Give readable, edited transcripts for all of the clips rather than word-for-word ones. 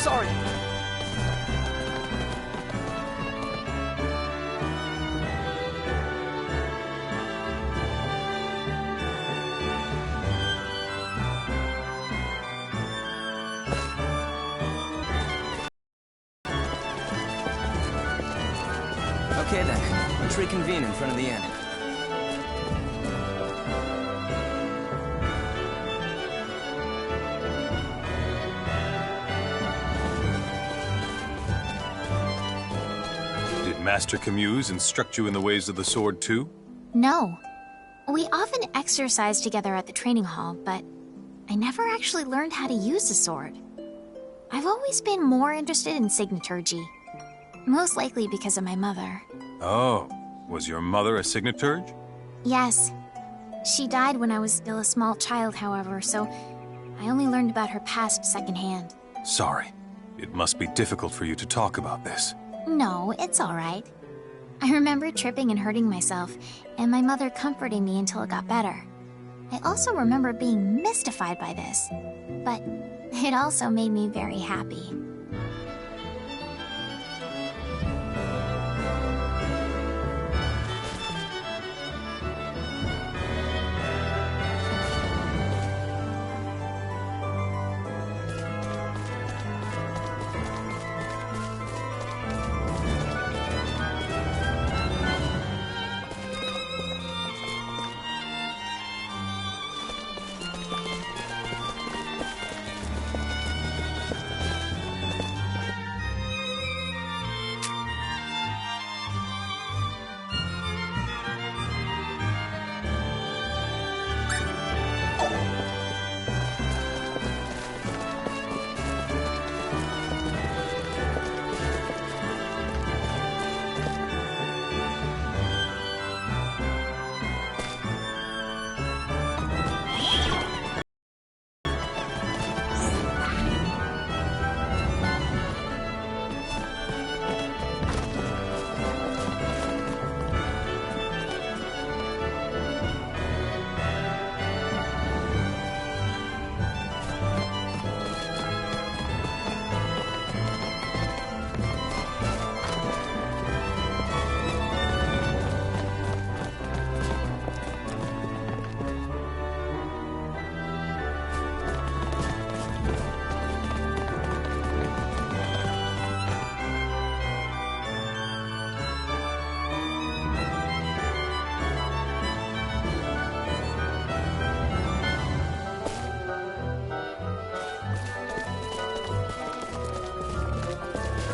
sorry. Okay then, let's reconvene in front of the inn. Did Master Camus instruct you in the ways of the sword too? No. We often exercise together at the training hall, but I never actually learned how to use a sword. I've always been more interested in signaturgy. Most likely because of my mother. Oh, was your mother a signaturge? Yes. She died when I was still a small child, however, so I only learned about her past secondhand. Sorry. It must be difficult for you to talk about this. No, it's all right. I remember tripping and hurting myself, and my mother comforting me until it got better. I also remember being mystified by this, but it also made me very happy.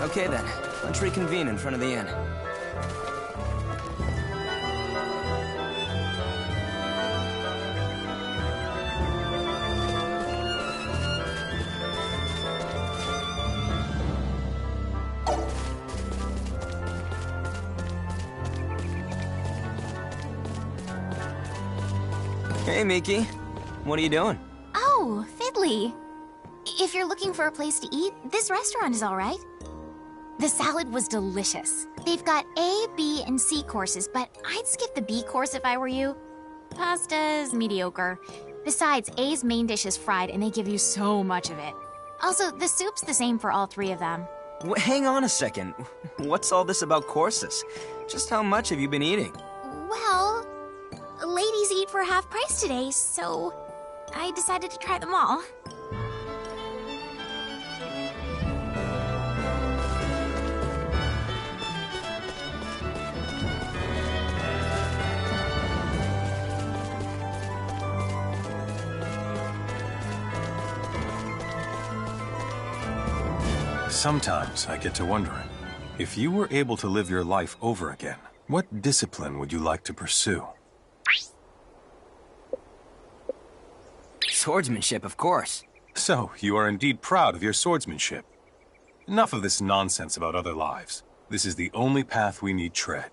Okay then, let's reconvene in front of the inn. Hey, Miki. What are you doing? Oh, Fiddly. If you're looking for a place to eat, this restaurant is all right. The salad was delicious. They've got A, B, and C courses, but I'd skip the B course if I were you. Pasta's mediocre. Besides, A's main dish is fried, and they give you so much of it. Also, the soup's the same for all three of them. Hang on a second. What's all this about courses? Just how much have you been eating? Well, ladies eat for half price today, so I decided to try them all. Sometimes I get to wondering, if you were able to live your life over again, what discipline would you like to pursue? Swordsmanship, of course. So, you are indeed proud of your swordsmanship. Enough of this nonsense about other lives. This is the only path we need tread.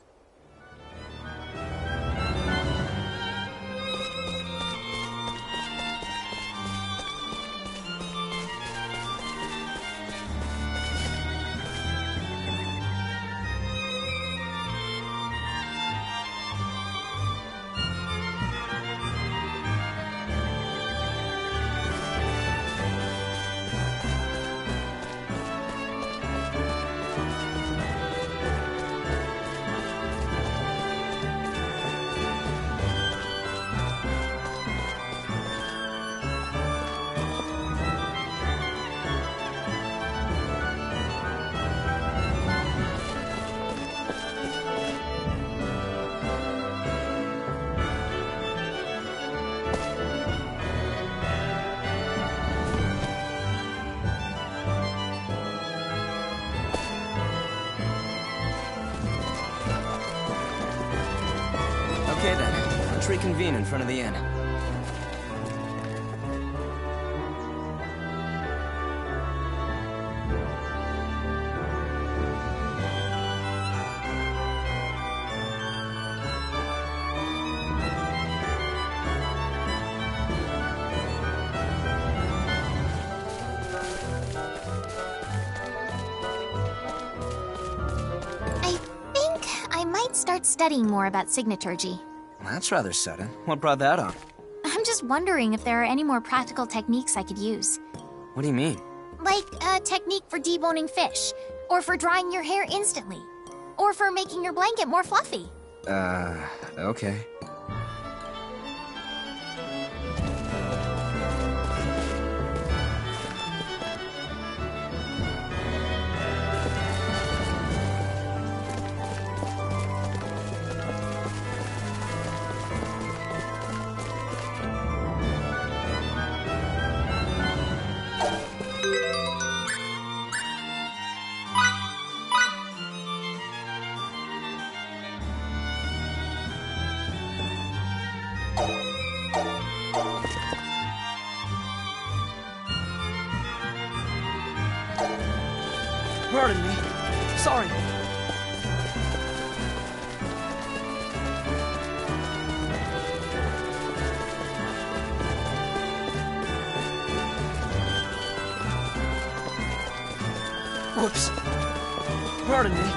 Okay then, let's reconvene in front of the inn. I might start studying more about signaturgy. That's rather sudden. What brought that on? I'm just wondering if there are any more practical techniques I could use. What do you mean? Like a technique for deboning fish, or for drying your hair instantly, or for making your blanket more fluffy. Okay. Pardon me. Sorry. Whoops. Pardon me.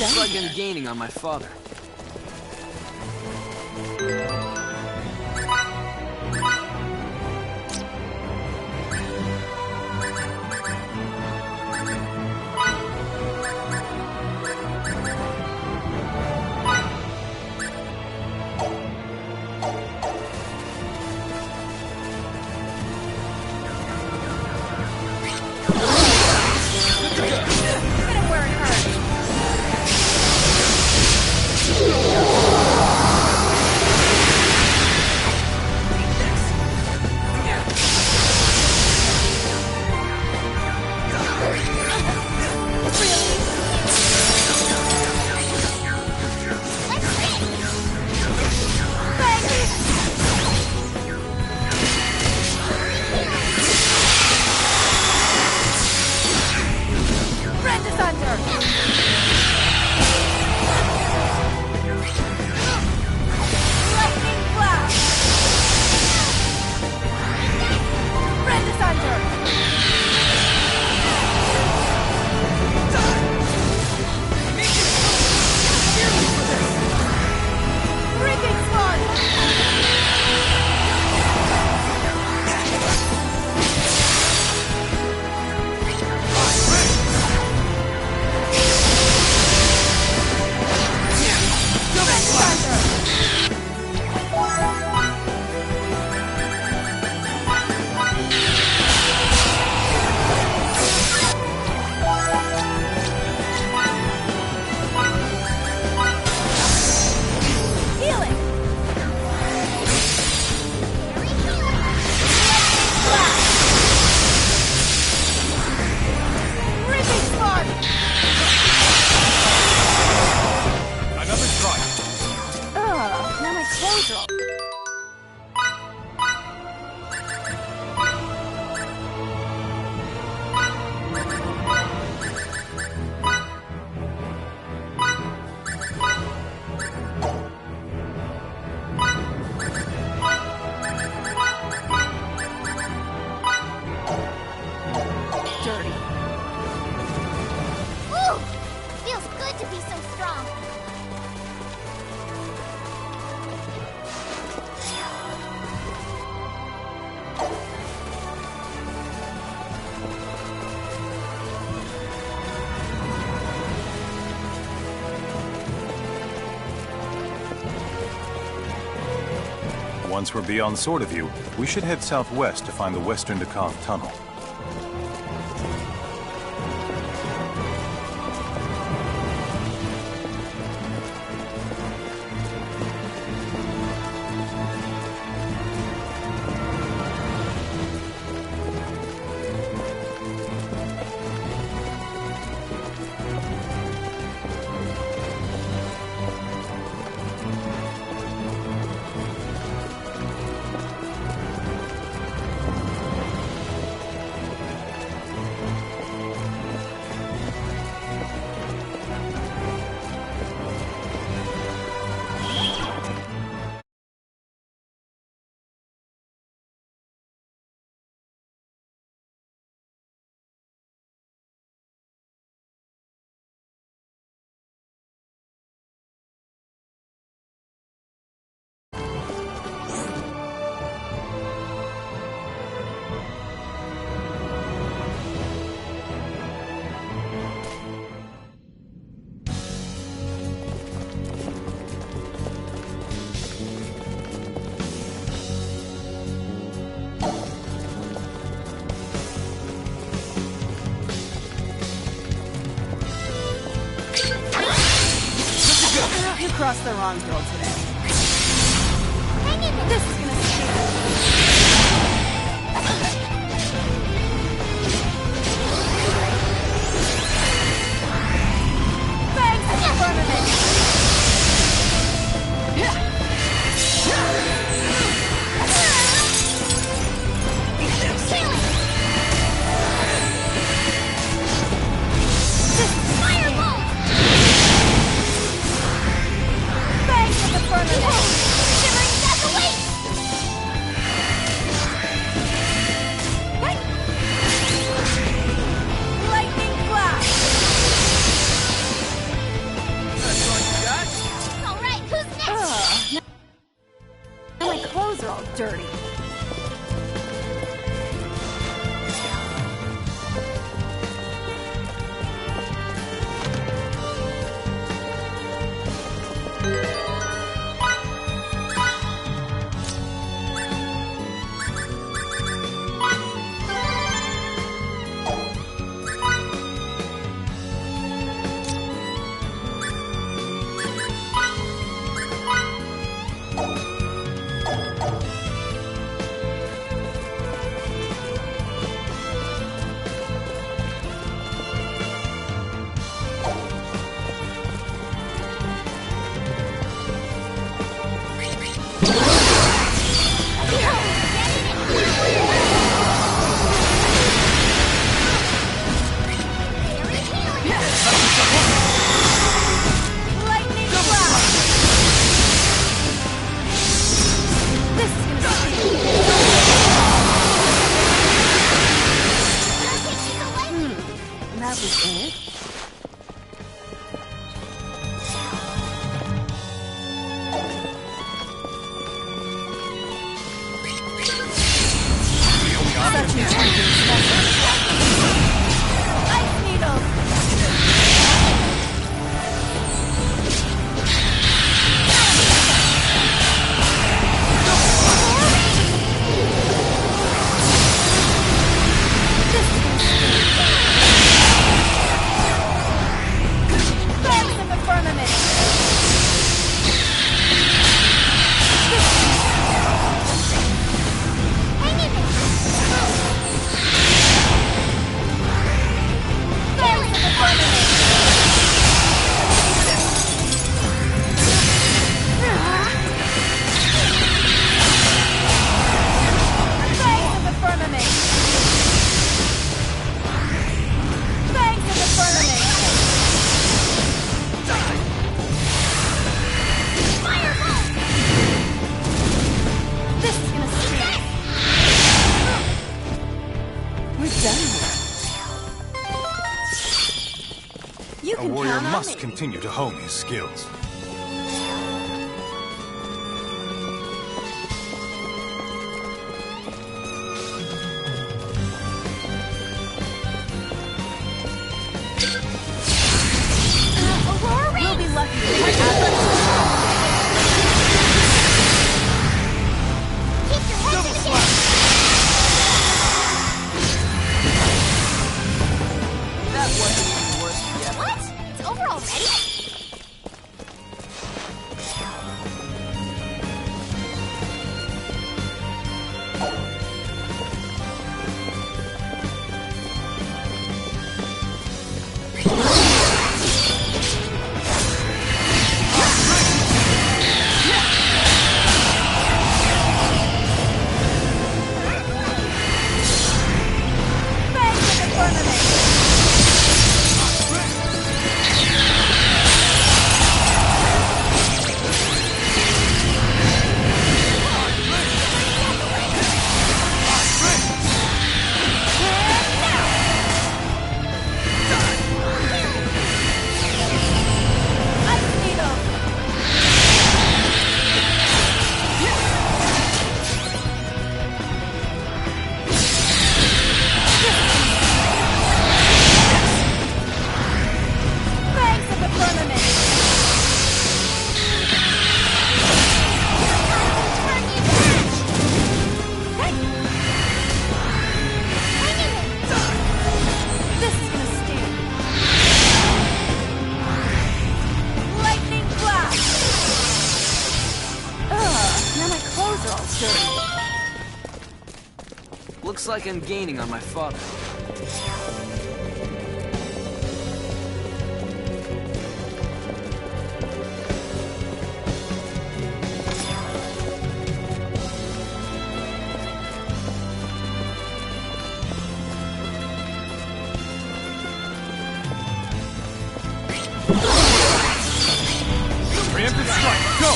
Looks like I'm gaining on my father. Once we're beyond Sword of View, we should head southwest to find the Western Decov Tunnel. You crossed the wrong girl today. clothes are all dirty. That was it? Such intelligent special. Ice needle! Flags of the firmament! Hang in there! Flags of the firmament! Flags of the firmament! Flags of the firmament! Fireball! This is gonna sting! We're done here. You A can warrior count on must me. continue to hone his skills. Aurora! We'll be lucky to get out of this. Keep your head to the game! That wasn't even worse yet. What? It's over already? Flags of the firmament! Ice needle! Flags of the firmament! Turn you back! Hey! Hang in there! This is gonna sting. Lightning blast! Ugh, now my clothes are all dirty. Looks like I'm gaining on my father. Preemptive strike, go!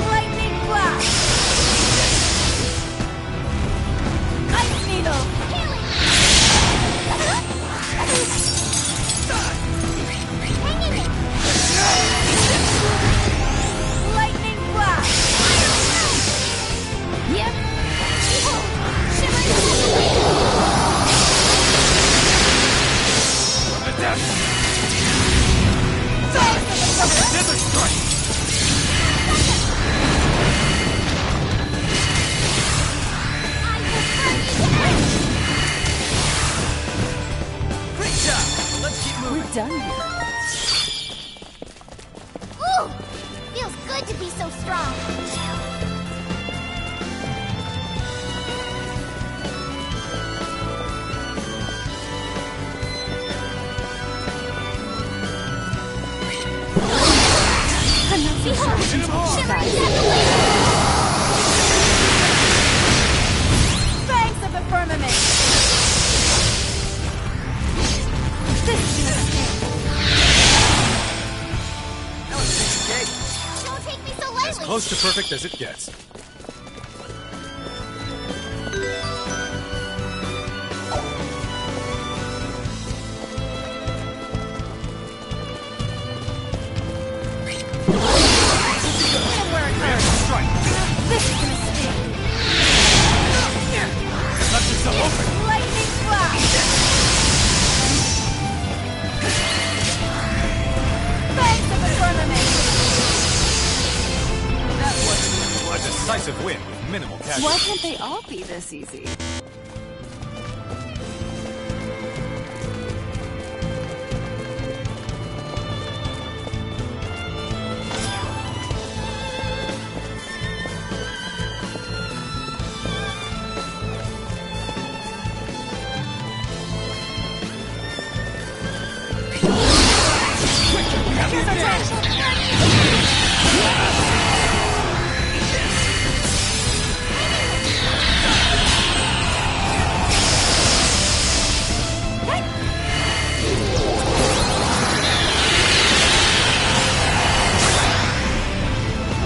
Lightning blast! Ice needle! Healing! Nether strike! Great job! Let's keep moving. We're done here. Ooh! Feels good to be so strong. I'm not so sure we can talk about it. Banks of the firmament! This is gonna sting. That was a piece of cake. Don't take me so As lightly. close to perfect as it gets. And where it hurts. Strike! This is gonna sting. Left yourself open! Lightning blast! Banks of the firmament! That was a decisive win with minimal casualties. Why can't they all be this easy?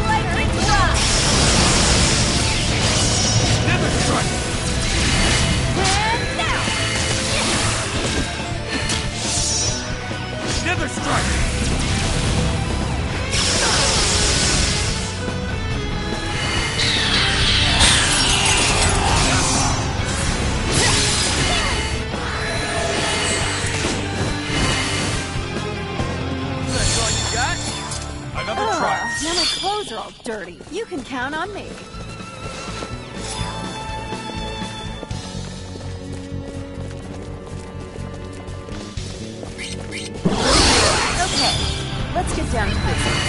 Lightning blast! Nether strike! And now! Nether strike! That's all you got? Another Ugh, try. now my clothes are all dirty. You can count on me. Okay, let's get down to business.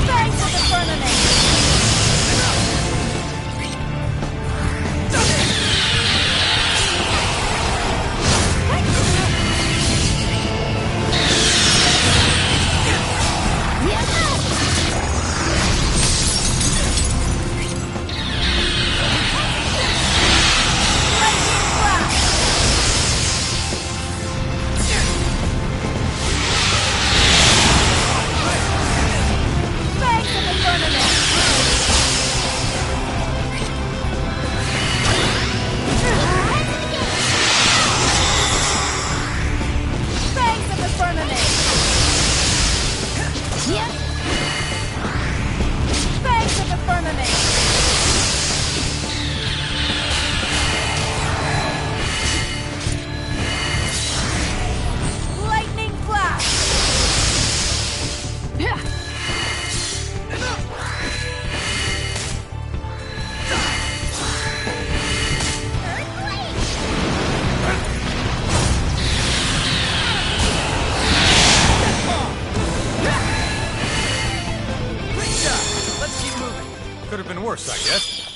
Thanks for the firmament! Thanks for the firmament! Thanks for the firmament! Thanks for the firmament! Lightning blast! Great job! Let's keep moving. Could have been worse, I guess.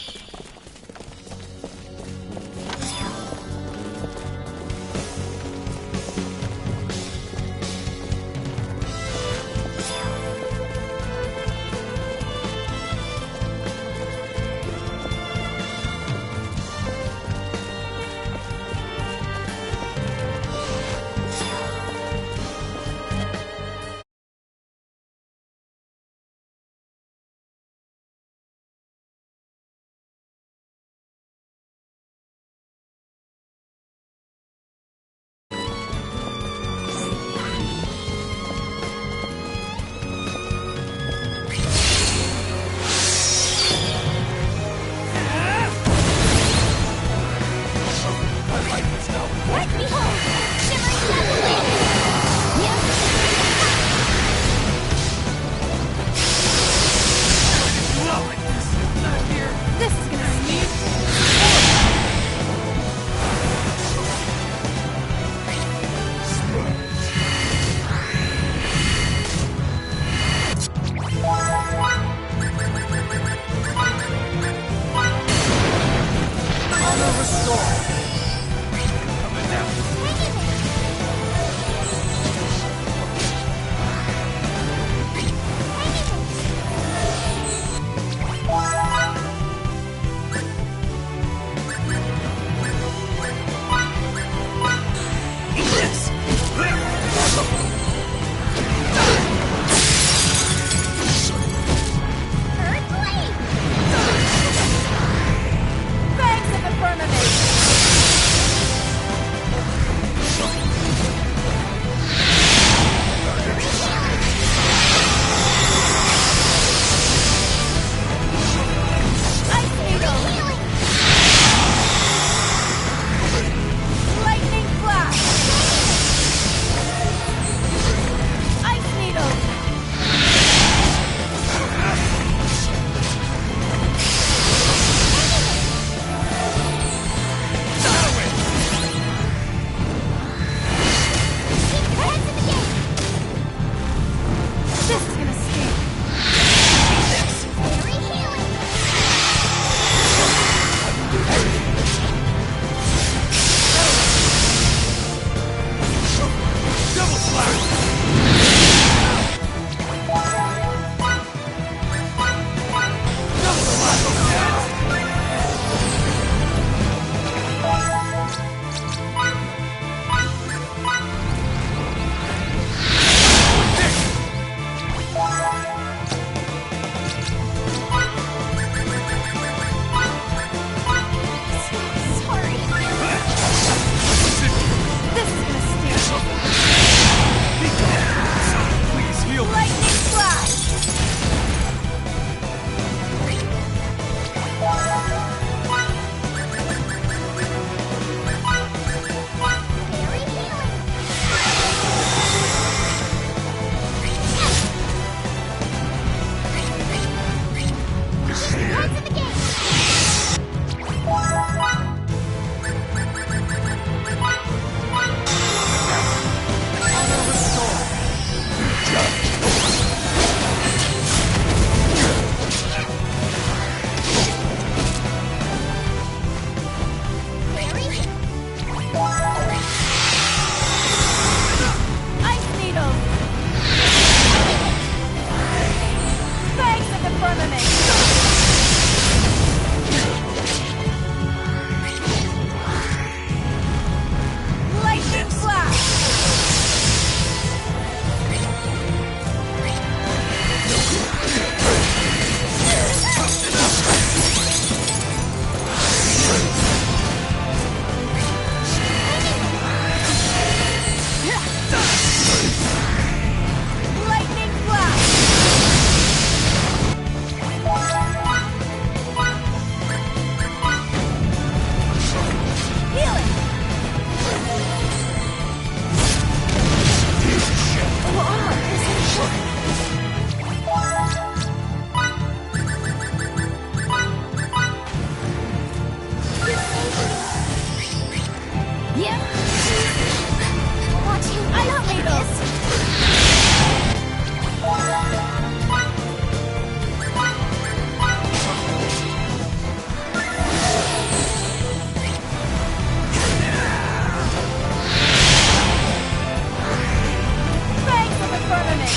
Fangs of the firmament!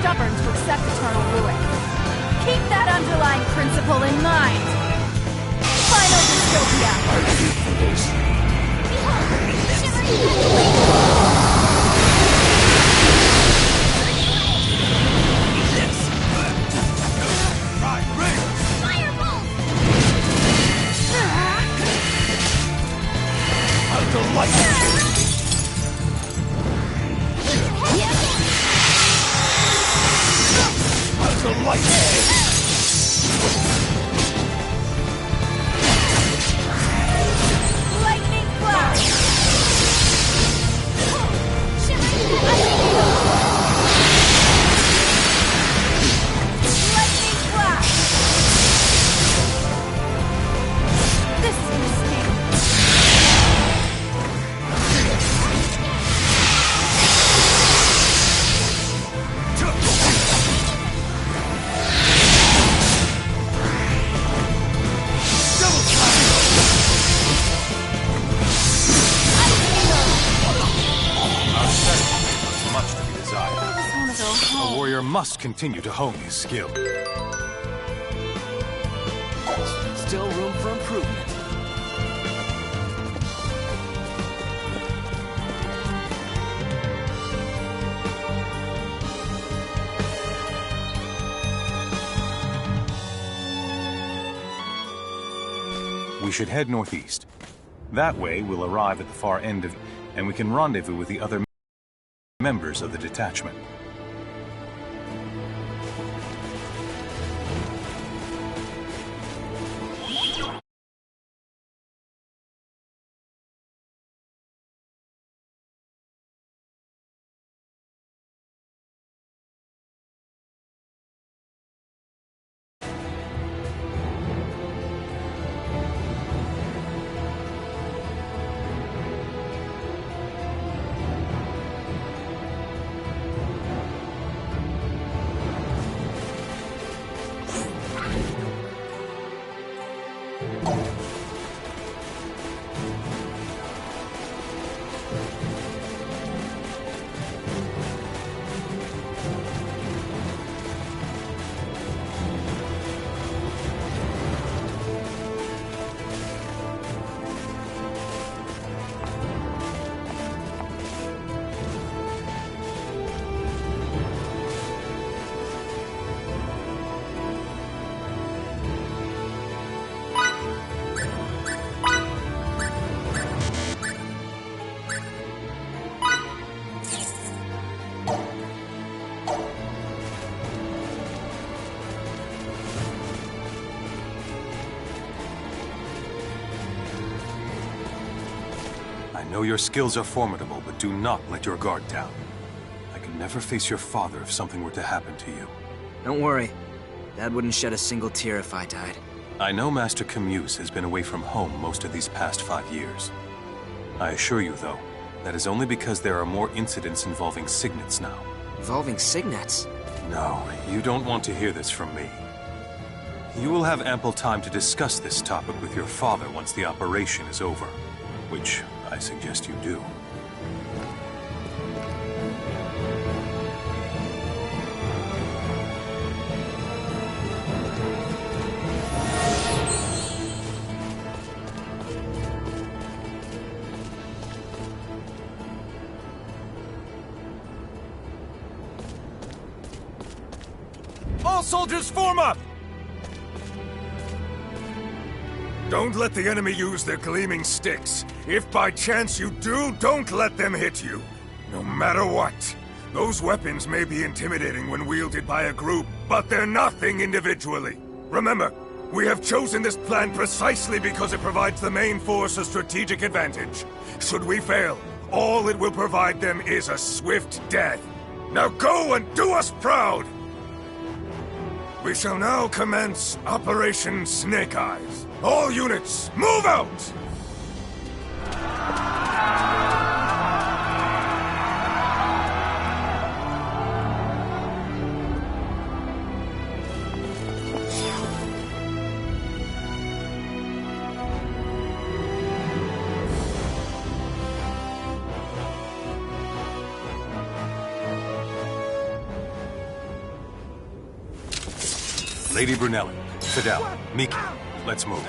Stubborn to accept eternal ruin. Keep that underlying principle in mind. Final dystopia. Lightning blast! Lightning blast! This is a mistake. A warrior must continue to hone his skill. Still room for improvement. We should head northeast. That way, we'll arrive at the far end of, and we can rendezvous with the other members of the detachment. I know your skills are formidable, but do not let your guard down. I could never face your father if something were to happen to you. Don't worry. Dad wouldn't shed a single tear if I died. I know Master Camuse has been away from home most of these past 5 years. I assure you, though, that is only because there are more incidents involving signets now. Involving signets? No, you don't want to hear this from me. You will have ample time to discuss this topic with your father once the operation is over, which I suggest you do. All soldiers form up! Don't let the enemy use their gleaming sticks. If by chance you do, don't let them hit you. No matter what. Those weapons may be intimidating when wielded by a group, but they're nothing individually. Remember, we have chosen this plan precisely because it provides the main force a strategic advantage. Should we fail, all it will provide them is a swift death. Now go and do us proud! We shall now commence Operation Snake Eyes. All units, move out! Lady Brunelli, Fidel, Miki, let's move.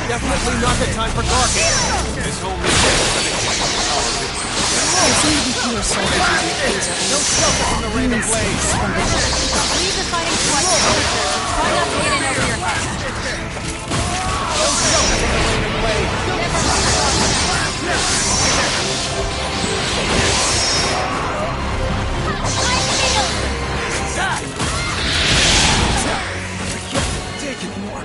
Definitely not the time for gawking. This whole mission is There seem to be fewer soldiers in the cruiser. No shelter from the rain of blades. Leave the fighting to us soldiers. Try not to get in over your head. No shelter from the rain of blades. Take it more.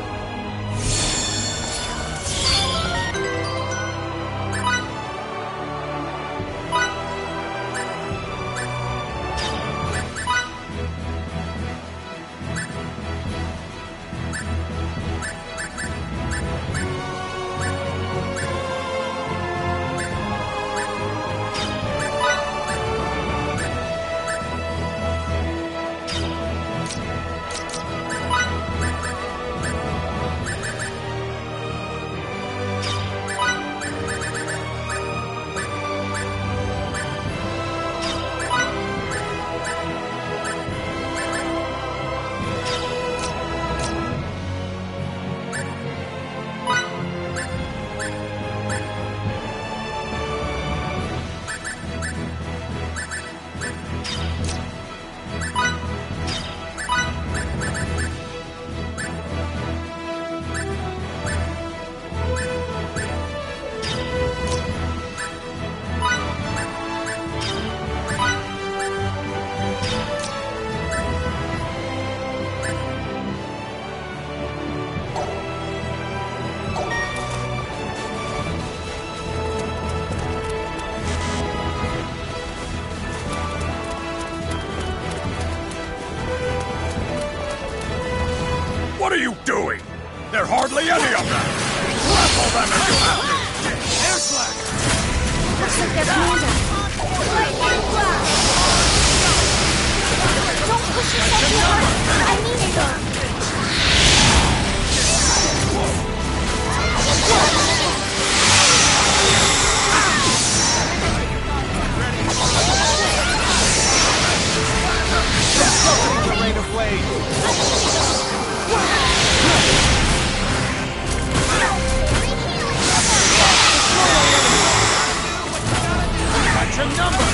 What are you doing? There are hardly any of them! Grapple them if you have to! Air slack! Looks like they're commander. Lightning blast! Don't push yourself too hard. I mean it. Shelter from the rain of blades. Got your number.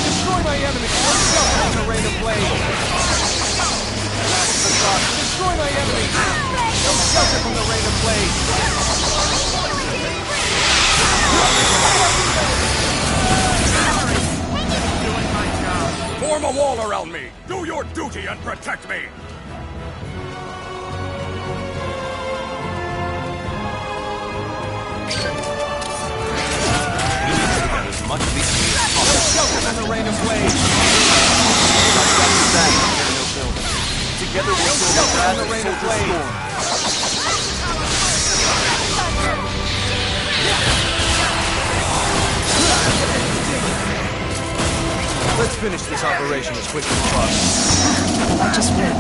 Destroy my enemy. Shelter from the rain of blades. Destroy my enemy. No shelter from the rain of blades. Form a wall around me! Do your duty and protect me! as much of these as possible. No shelter from the rain of blades. Together we'll No fill the shelter from path the of rain of Soldier blades. Storm. Let's finish this operation as quickly as possible. I'll just wait.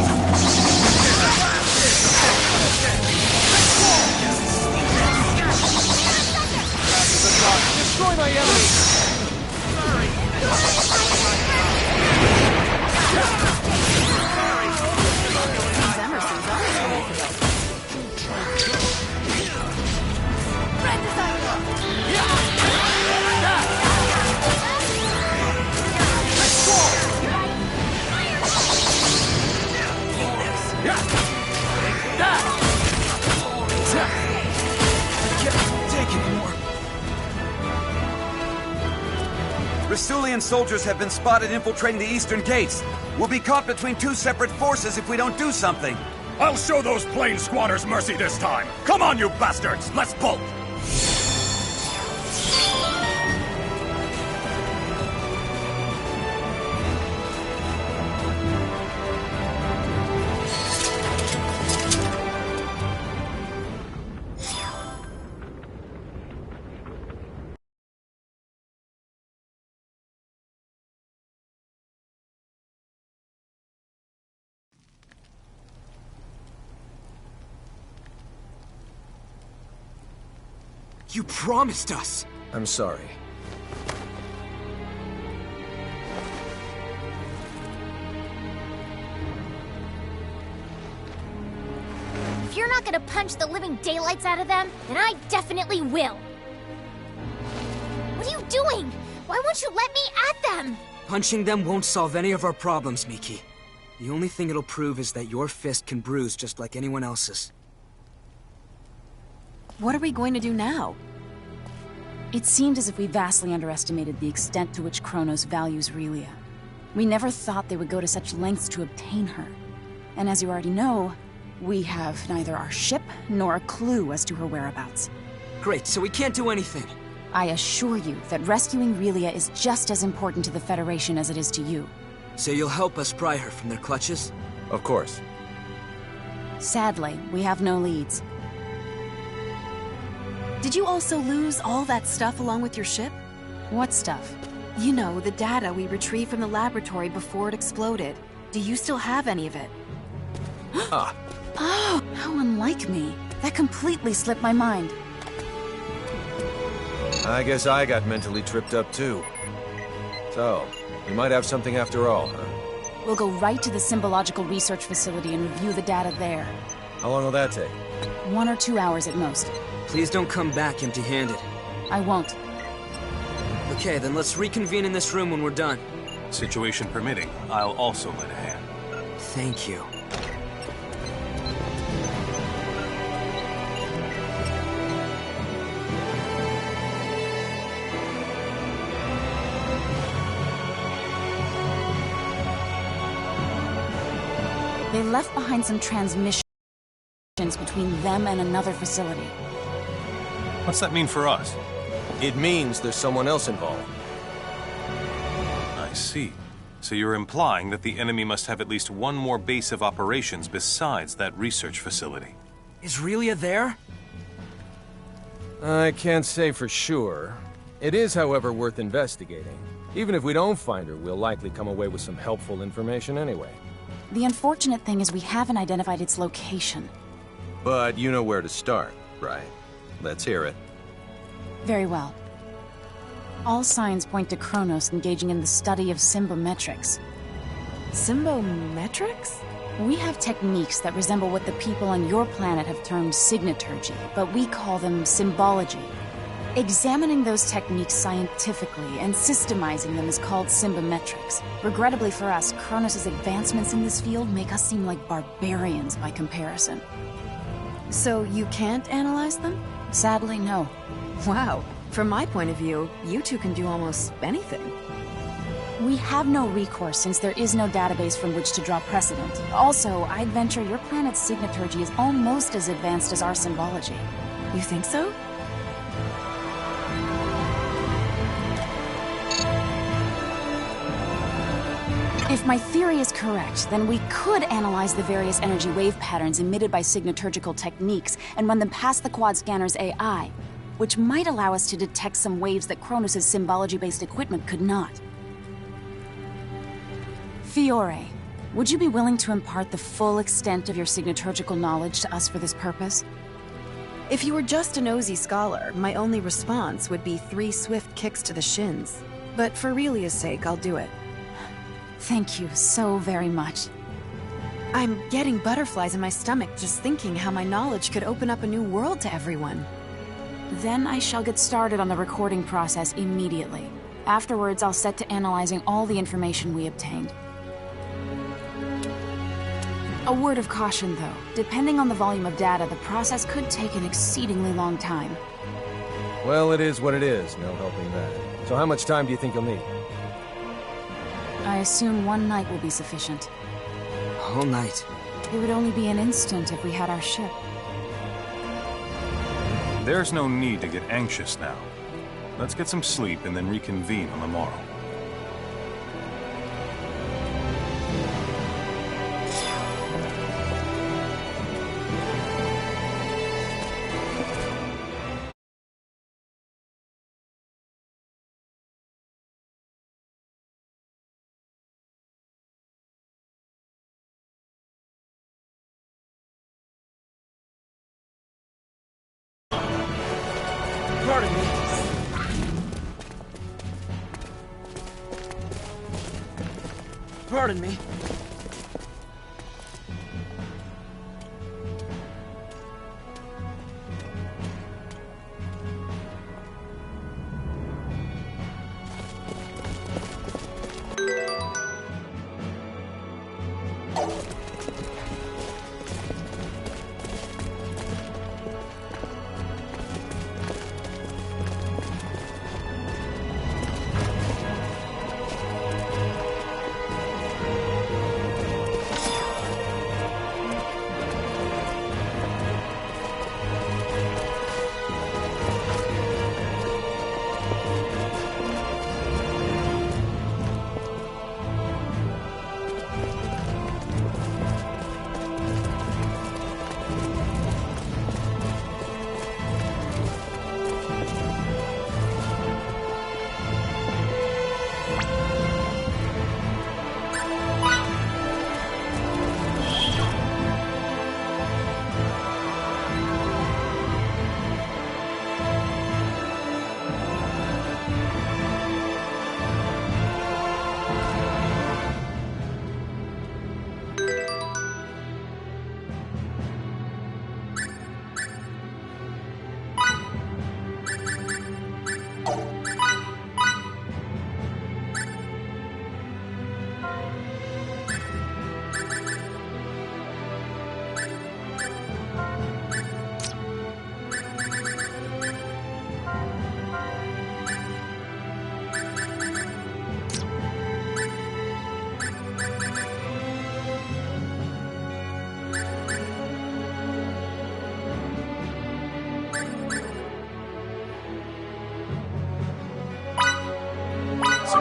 Destroy my enemy! Rasulian soldiers have been spotted infiltrating the eastern gates. We'll be caught between two separate forces if we don't do something. I'll show those plane squatters mercy this time! Come on, you bastards! Let's bolt! You promised us! I'm sorry. not gonna punch the living daylights out of them, then I definitely will. What are you doing? Why won't you let me at them? Punching them won't solve any of our problems, Miki. The only thing it'll prove is that your fist can bruise just like anyone else's. What are we going to do now? It seemed as if we vastly underestimated the extent to which Kronos values Relia. We never thought they would go to such lengths to obtain her. And as you already know, we have neither our ship nor a clue as to her whereabouts. Great, so we can't do anything. I assure you that rescuing Relia is just as important to the Federation as it is to you. So you'll help us pry her from their clutches? Of course. Sadly, we have no leads. Did you also lose all that stuff along with your ship? What stuff? You know, the data we retrieved from the laboratory before it exploded. Do you still have any of it? Ah. Oh, how unlike me. That completely slipped my mind. I guess I got mentally tripped up too. So, you might have something after all, huh? We'll go right to the Symbological Research Facility and review the data there. How long will that take? 1 or 2 hours at most. Please don't come back empty-handed. I won't. Okay, then let's reconvene in this room when we're done. Situation permitting, I'll also lend a hand. Thank you. They left behind some transmissions between them and another facility. What's that mean for us? It means there's someone else involved. I see. So you're implying that the enemy must have at least one more base of operations besides that research facility. Is Relia there? I can't say for sure. It is, however, worth investigating. Even if we don't find her, we'll likely come away with some helpful information anyway. The unfortunate thing is we haven't identified its location. But you know where to start, right? Let's hear it. Very well. All signs point to Kronos engaging in the study of symbometrics. Symbometrics? We have techniques that resemble what the people on your planet have termed signaturgy, but we call them symbology. Examining those techniques scientifically and systemizing them is called symbometrics. Regrettably for us, Kronos' advancements in this field make us seem like barbarians by comparison. So you can't analyze them? Sadly, no. Wow. From my point of view, you two can do almost anything. We have no recourse since there is no database from which to draw precedent. Also, I'd venture your planet's signaturgy is almost as advanced as our symbology. You think so? If my theory is correct, then we could analyze the various energy wave patterns emitted by signaturgical techniques and run them past the quad scanner's AI, which might allow us to detect some waves that Kronos' symbology-based equipment could not. Fiore, would you be willing to impart the full extent of your signaturgical knowledge to us for this purpose? If you were just a nosy scholar, my only response would be 3 swift kicks to the shins. But for Relia's sake, I'll do it. Thank you so very much. I'm getting butterflies in my stomach just thinking how my knowledge could open up a new world to everyone. Then I shall get started on the recording process immediately. Afterwards, I'll set to analyzing all the information we obtained. A word of caution, though. Depending on the volume of data, the process could take an exceedingly long time. Well, it is what it is. No helping that. So how much time do you think you'll need? I assume 1 night will be sufficient. All night. It would only be an instant if we had our ship. There's no need to get anxious now. Let's get some sleep and then reconvene on the morrow. Pardon me. Pardon me.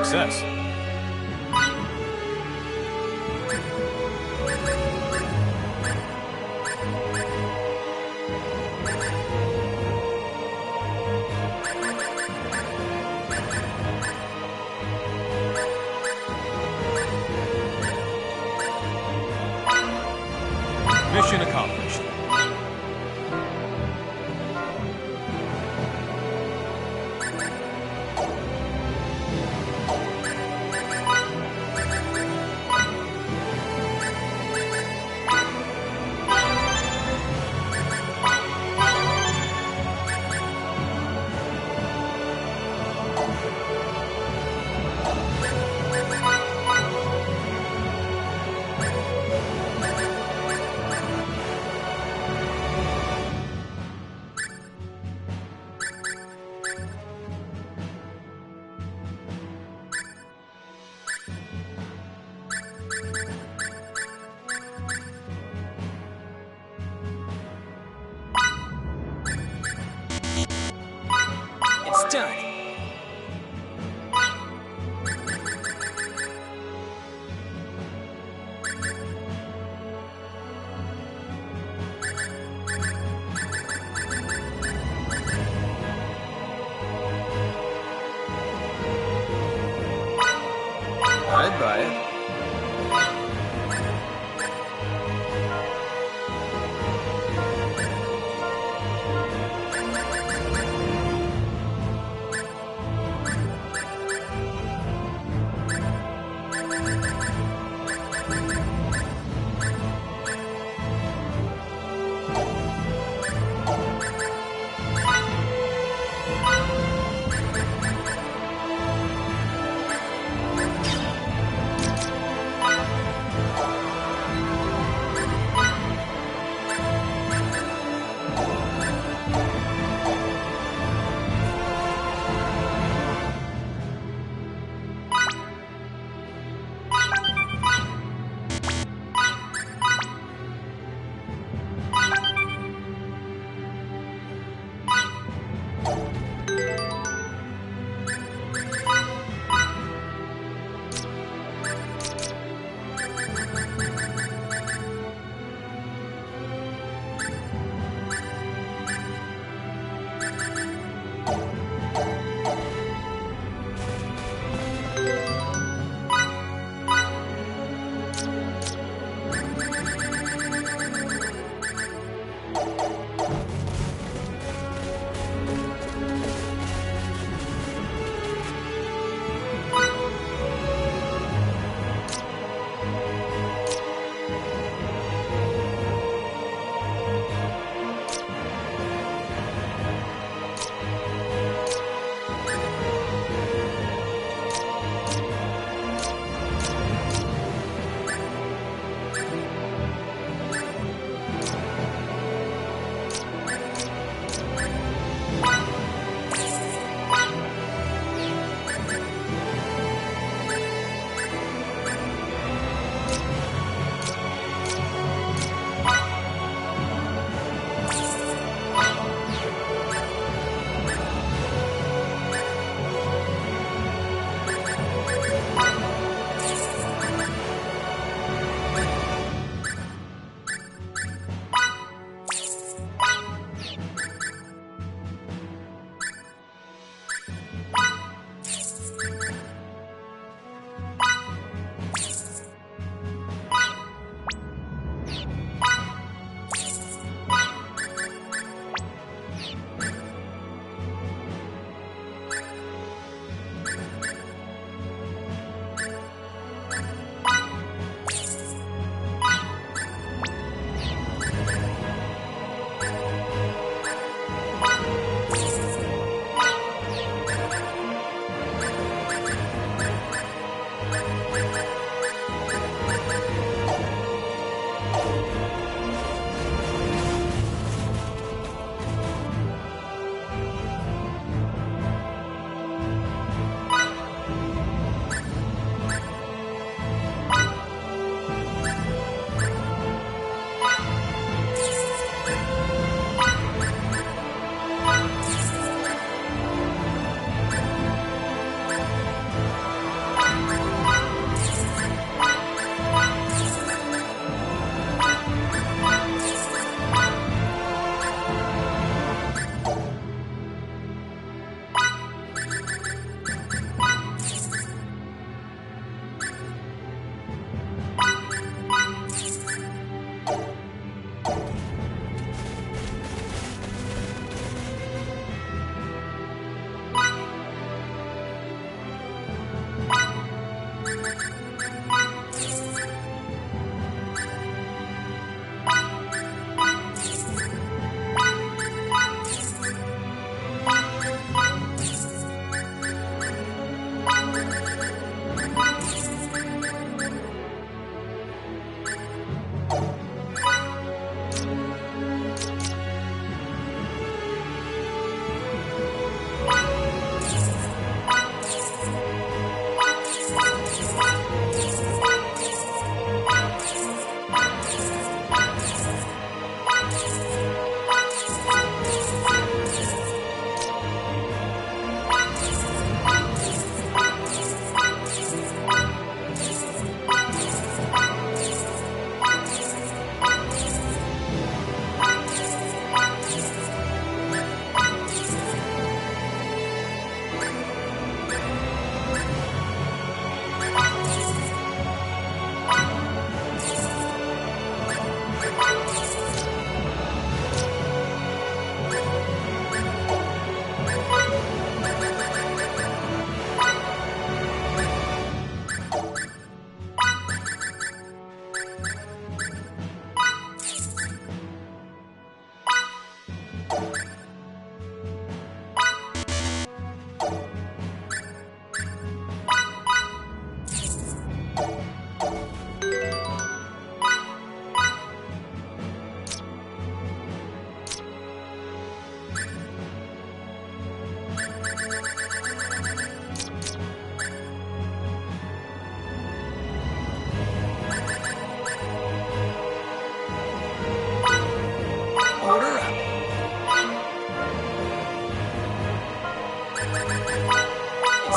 success. Mission accomplished. It's done. I'd buy it.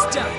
It's done.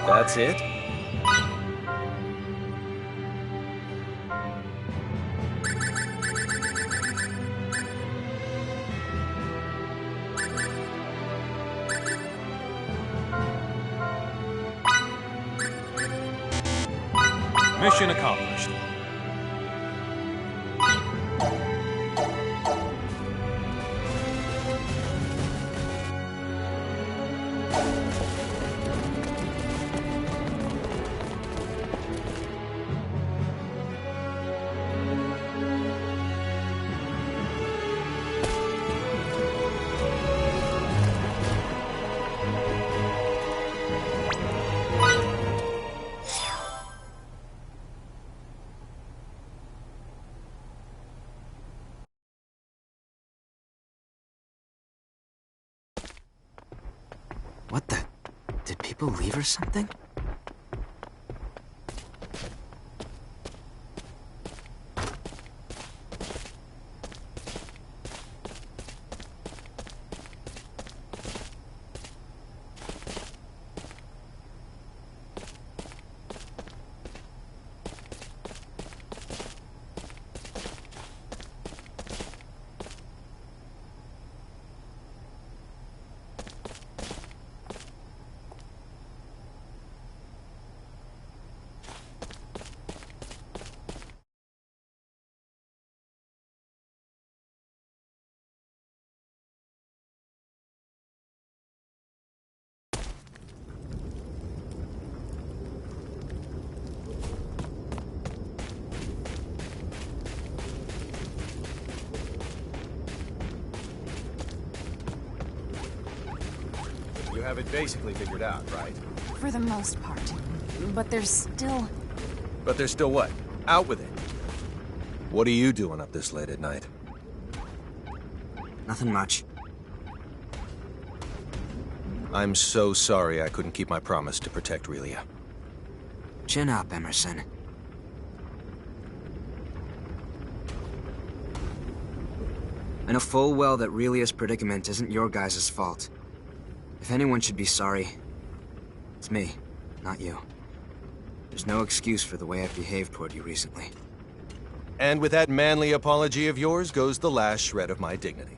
That's it? Mission accomplished. What the? Did people leave or something? You have it basically figured out, right? For the most part. But there's still... But there's still what? Out with it. What are you doing up this late at night? Nothing much. I'm so sorry I couldn't keep my promise to protect Relia. Chin up, Emerson. I know full well that Relia's predicament isn't your guys' fault. If anyone should be sorry, it's me, not you. There's no excuse for the way I've behaved toward you recently. And with that manly apology of yours goes the last shred of my dignity.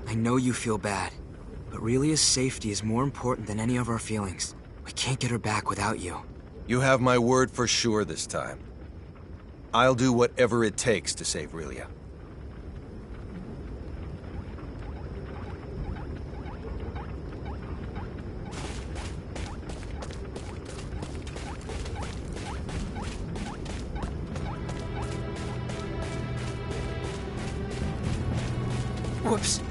I know you feel bad, but Relia's safety is more important than any of our feelings. We can't get her back without you. You have my word for sure this time. I'll do whatever it takes to save Relia. Whoops.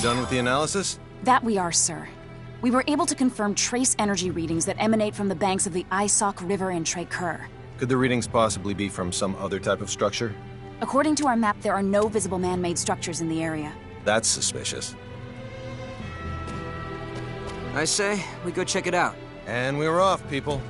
Done with the analysis? That we are, sir. We were able to confirm trace energy readings that emanate from the banks of the Isok River in Trekur. Could the readings possibly be from some other type of structure? According to our map, there are no visible man-made structures in the area. That's suspicious. I say, we go check it out. And we're off, people.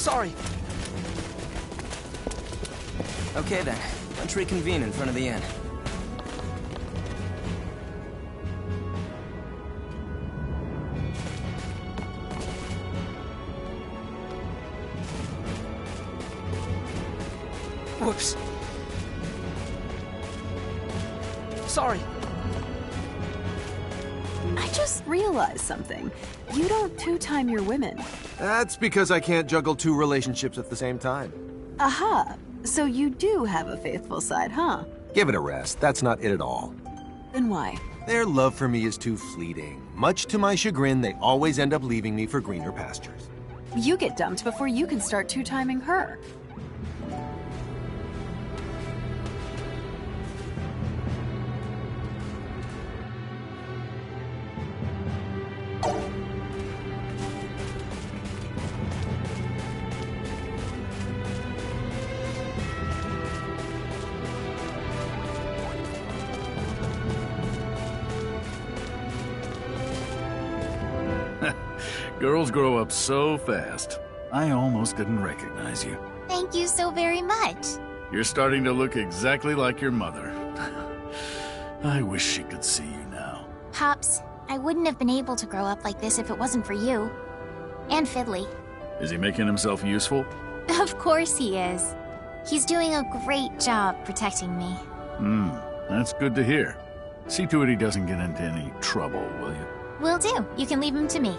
Sorry. Okay then, let's reconvene in front of the inn. Whoops. Sorry. I just realized something. You don't two-time your women. That's because I can't juggle 2 relationships at the same time. Aha! So you do have a faithful side, huh? Give it a rest. That's not it at all. Then why? Their love for me is too fleeting. Much to my chagrin, they always end up leaving me for greener pastures. You get dumped before you can start two-timing her. Girls grow up so fast. I almost didn't recognize you. Thank you so very much. You're starting to look exactly like your mother. I wish she could see you now. Pops, I wouldn't have been able to grow up like this if it wasn't for you. And Fiddly. Is he making himself useful? Of course he is. He's doing a great job protecting me. That's good to hear. See to it he doesn't get into any trouble, will you? Will do. You can leave him to me.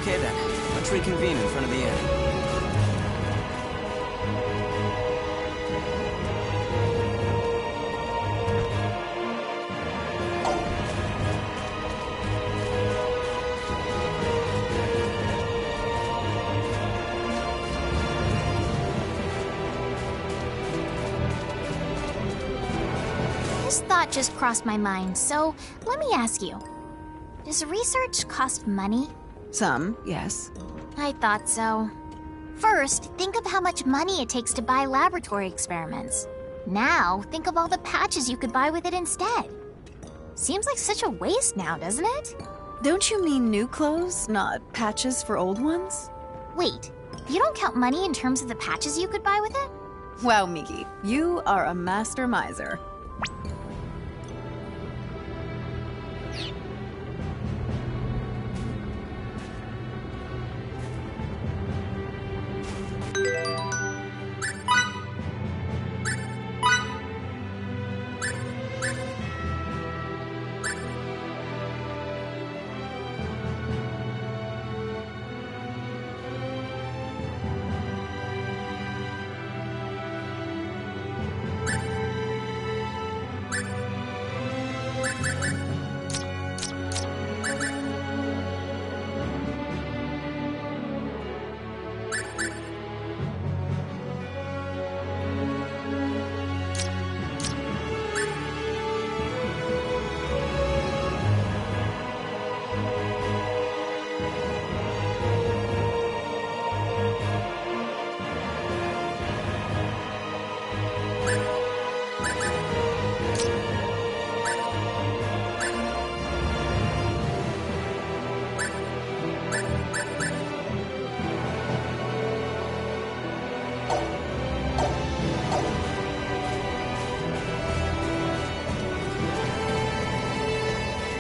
Okay then, let's reconvene in front of the inn. This thought just crossed my mind, so let me ask you. Does research cost money? Some, yes. I thought so. First, think of how much money it takes to buy laboratory experiments. Now, think of all the patches you could buy with it instead. Seems like such a waste now, doesn't it? Don't you mean new clothes, not patches for old ones? Wait, you don't count money in terms of the patches you could buy with it? Wow, Miki, you are a master miser.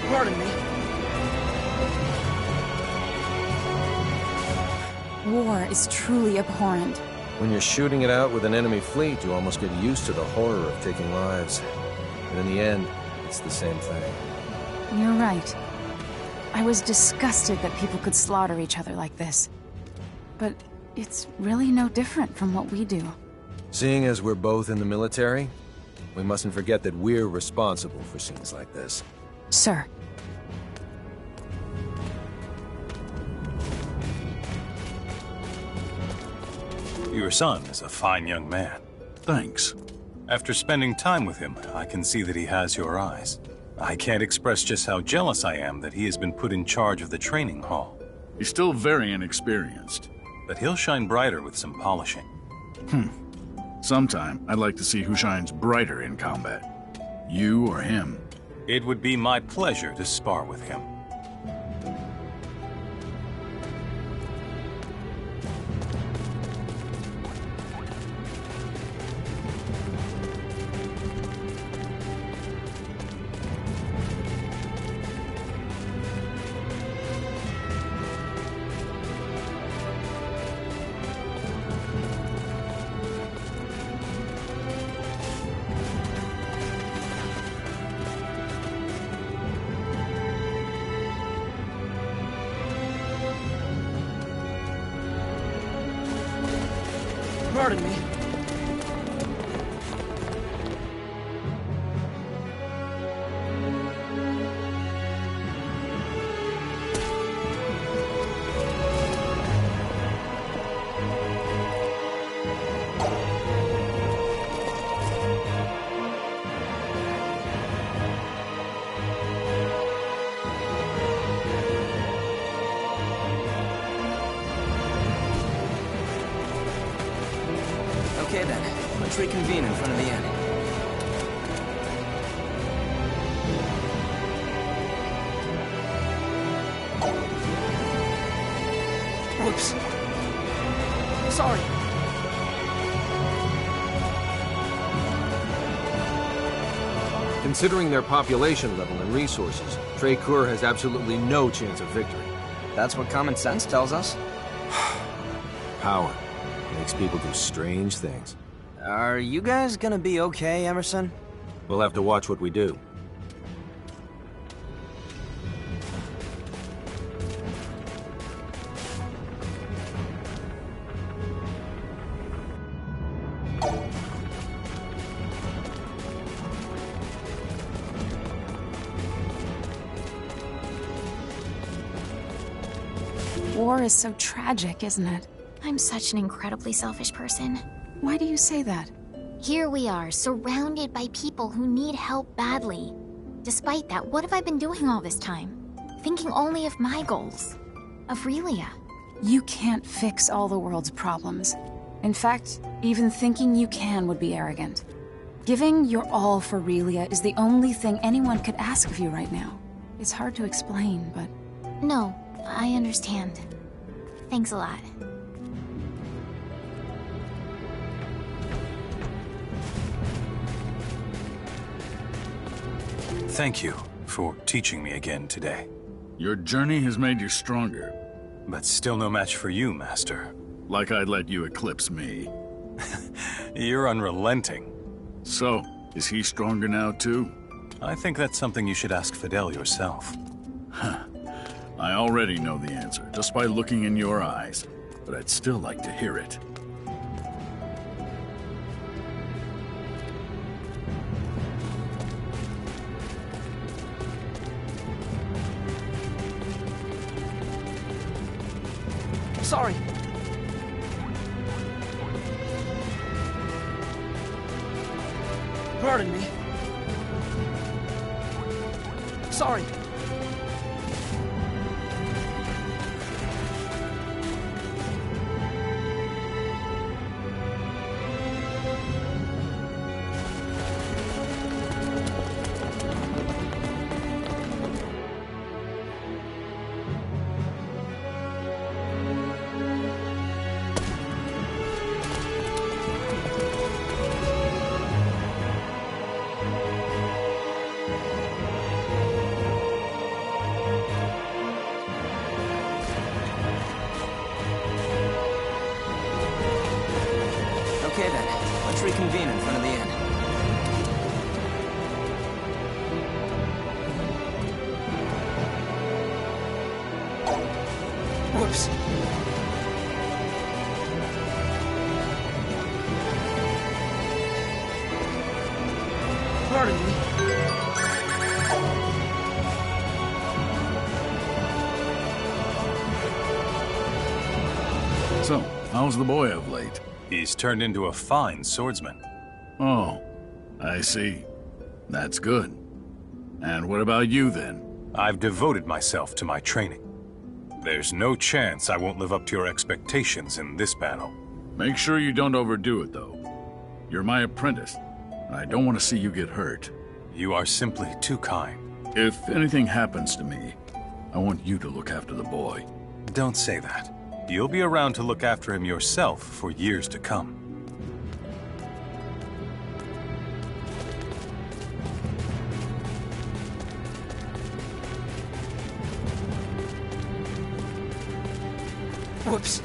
Pardon me. War is truly abhorrent. When you're shooting it out with an enemy fleet, you almost get used to the horror of taking lives. And in the end, it's the same thing. You're right. I was disgusted that people could slaughter each other like this. But it's really no different from what we do. Seeing as we're both in the military, we mustn't forget that we're responsible for scenes like this. Sir. Your son is a fine young man. Thanks. After spending time with him, I can see that he has your eyes. I can't express just how jealous I am that he has been put in charge of the training hall. He's still very inexperienced. But he'll shine brighter with some polishing. Sometime, I'd like to see who shines brighter in combat. You or him. It would be my pleasure to spar with him. Pardon me. Okay then, let's reconvene in front of the inn. Whoops. Sorry. Considering their population level and resources, Trey-Kur has absolutely no chance of victory. That's what common sense tells us. Power makes people do strange things. Are you guys gonna be okay, Emerson? We'll have to watch what we do. War is so tragic, isn't it? I'm such an incredibly selfish person. Why do you say that? Here we are, surrounded by people who need help badly. Despite that, what have I been doing all this time? Thinking only of my goals. Of Relia. You can't fix all the world's problems. In fact, even thinking you can would be arrogant. Giving your all for Relia is the only thing anyone could ask of you right now. It's hard to explain, but... No, I understand. Thanks a lot. Thank you for teaching me again today. Your journey has made you stronger. But still no match for you, Master. Like I'd let you eclipse me. You're unrelenting. So, is he stronger now too? I think that's something you should ask Fidel yourself. Huh. I already know the answer, just by looking in your eyes. But I'd still like to hear it. Sorry. Pardon me. Sorry. Okay then, let's reconvene in front of the inn. Whoops. Pardon me. So, how's the boy of late? He's turned into a fine swordsman. Oh, I see. That's good. And what about you then? I've devoted myself to my training. There's no chance I won't live up to your expectations in this battle. Make sure you don't overdo it, though. You're my apprentice, and I don't want to see you get hurt. You are simply too kind. If anything happens to me, I want you to look after the boy. Don't say that. You'll be around to look after him yourself for years to come. Whoops.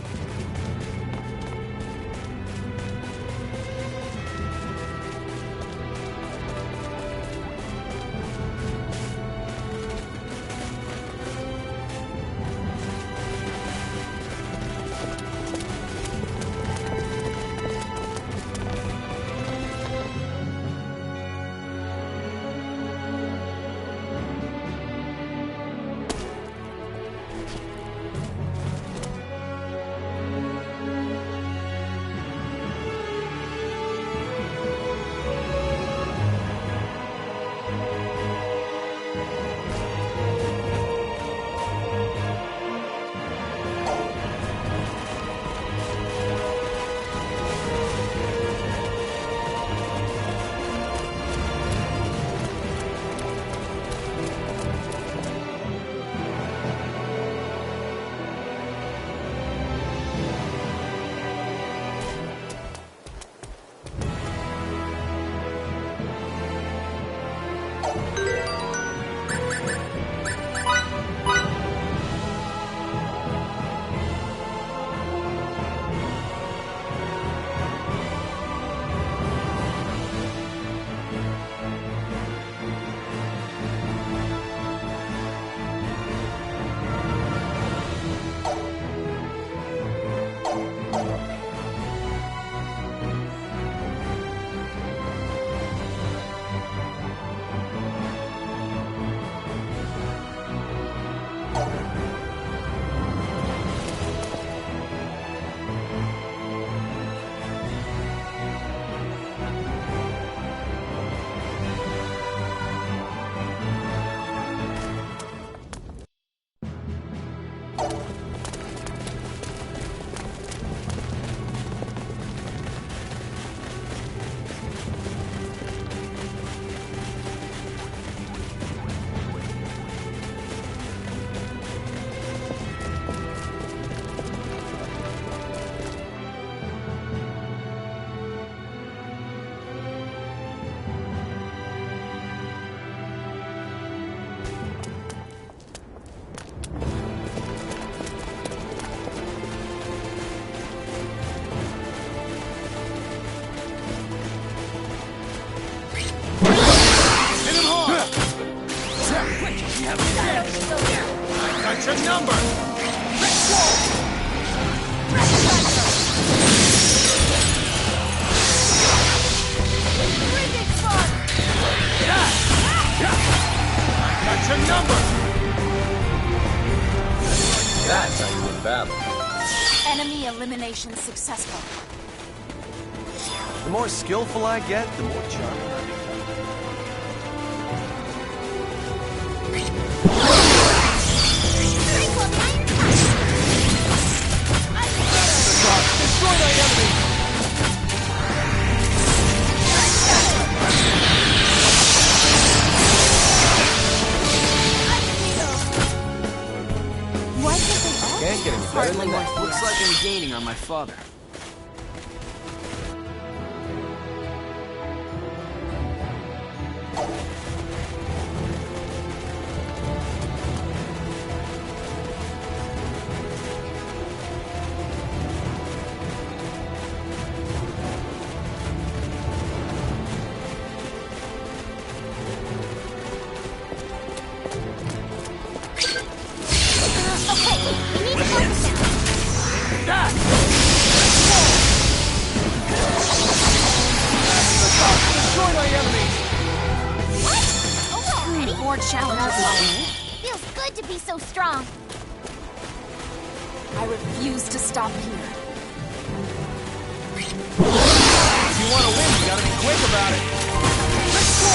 That's your number! That's your number! That's how you win battle. Enemy elimination successful. The more skillful I get, the more charming I become. Destroy my enemy! Why can't they all? Can't get any better than that. Looks like I'm gaining on my father. Destroy my enemy! More challenges. Feels good to be so strong. I refuse to stop here. If you want to win, you gotta be quick about it. Let's go!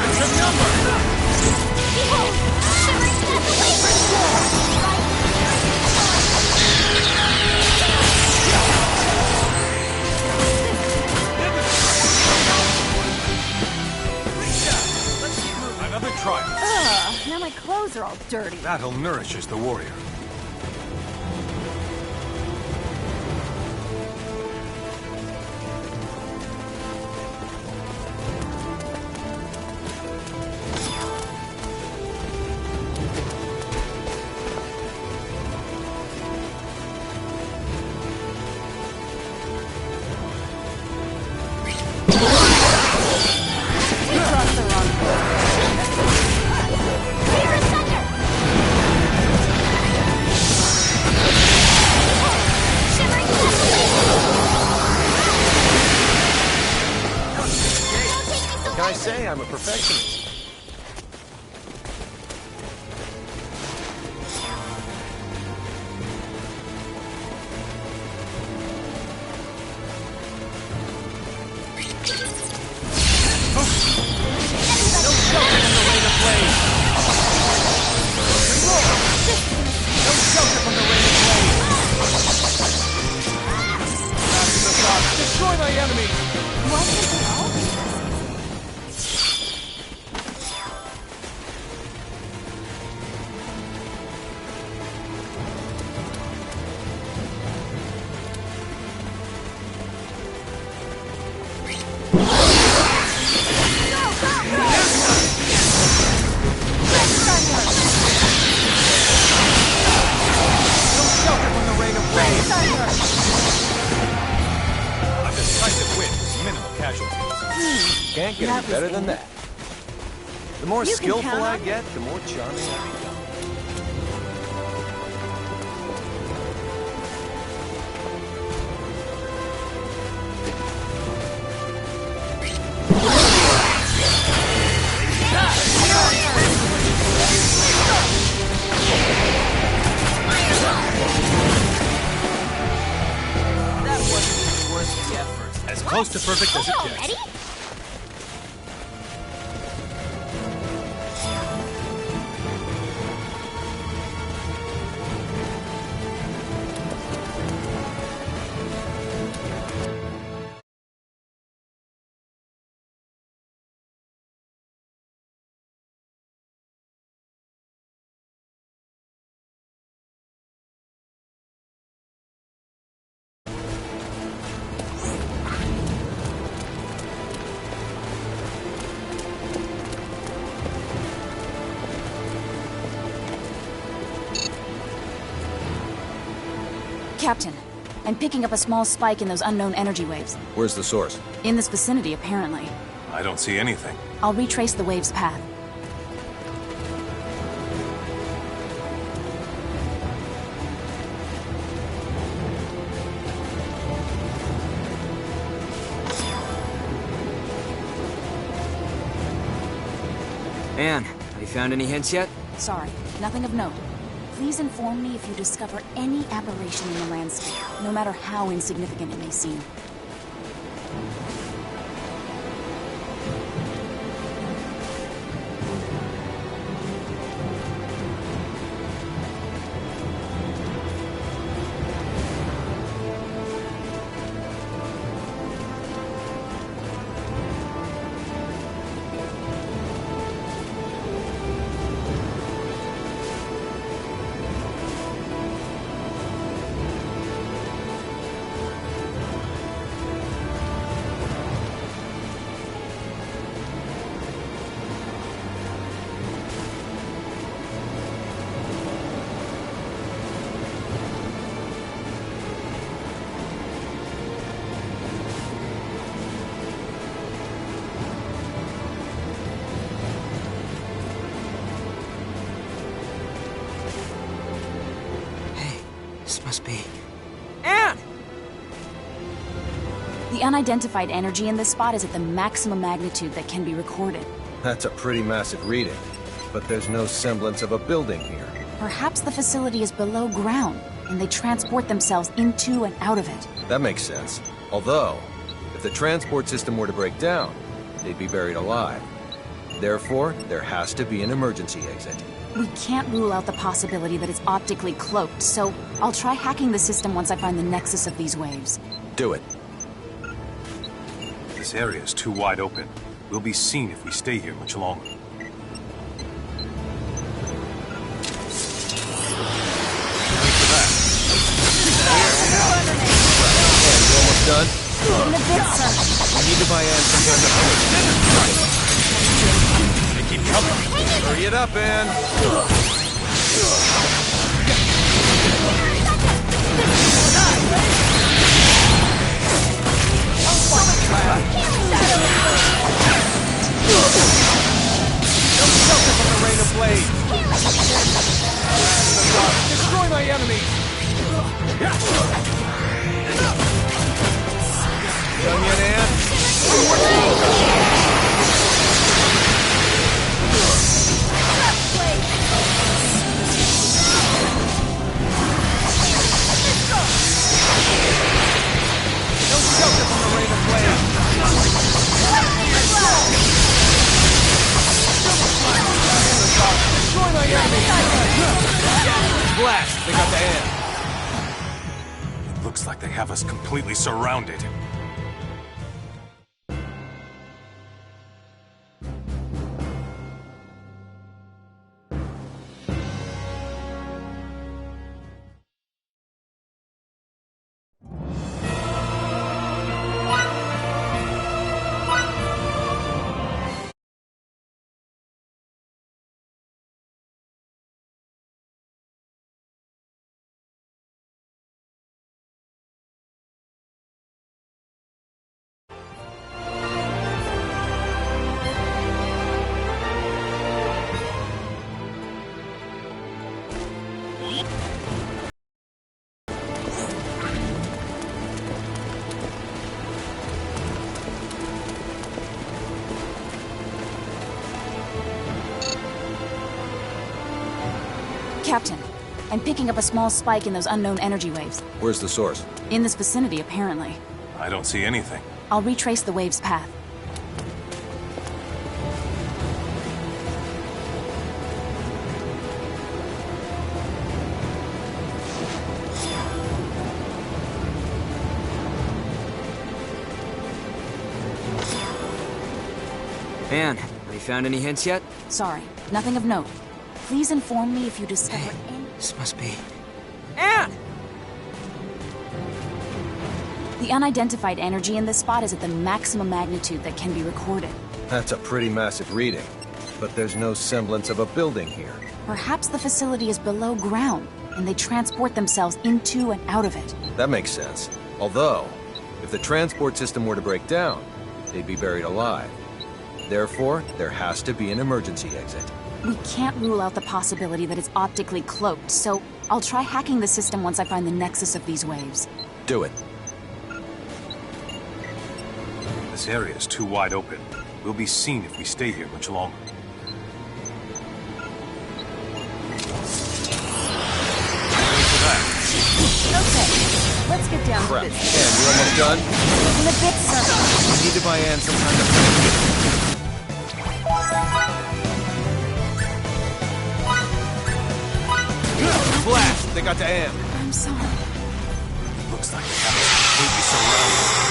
That's your number! Behold, shimmering Another trial. Now my clothes are all dirty. Battle nourishes the warrior. Can I say I'm a perfectionist? No shelter from the rain of flame! No shelter from the rain of flame! Destroy my enemy! Why can't they all be? A decisive win with minimal casualties. Can't get any better than that. The more You can skillful count I on get, the more charming I become. That wasn't even worth the effort. As close to perfect as it Hey, gets. already? Captain, and picking up a small spike in those unknown energy waves. Where's the source? In this vicinity, apparently. I don't see anything. I'll retrace the wave's path. Anne, have you found any hints yet? Sorry, nothing of note. Please inform me if you discover any aberration in the landscape, no matter how insignificant it may seem. This must be... Anne! The unidentified energy in this spot is at the maximum magnitude that can be recorded. That's a pretty massive reading. But there's no semblance of a building here. Perhaps the facility is below ground, and they transport themselves into and out of it. That makes sense. Although, if the transport system were to break down, they'd be buried alive. Therefore, there has to be an emergency exit. We can't rule out the possibility that it's optically cloaked, so I'll try hacking the system once I find the nexus of these waves. Do it. This area is too wide open. We'll be seen if we stay here much longer. Almost done? In a bit, sir. We need to buy Anne some time to finish. They keep coming. Hurry it up, Anne. Don't shelter from the rain of blades. Destroy my enemies. Done yet, Anne? Don't shelter from the rain of blades. Destroy my enemies. Blast! They got the Anne. It looks like they have us completely surrounded. Captain, I'm picking up a small spike in those unknown energy waves. Where's the source? In this vicinity, apparently. I don't see anything. I'll retrace the wave's path. Anne, have you found any hints yet? Sorry, nothing of note. Please inform me if you discover any... This must be... Anne! The unidentified energy in this spot is at the maximum magnitude that can be recorded. That's a pretty massive reading. But there's no semblance of a building here. Perhaps the facility is below ground, and they transport themselves into and out of it. That makes sense. Although, if the transport system were to break down, they'd be buried alive. Therefore, there has to be an emergency exit. We can't rule out the possibility that it's optically cloaked, so I'll try hacking the system once I find the nexus of these waves. Do it. This area is too wide open. We'll be seen if we stay here much longer. Okay, let's get down Crap. to Anne, business. you almost done? In a bit, sir. We need to buy Anne some time to think. Blast! They got to Anne. I'm sorry. Looks like we have us completely surrounded.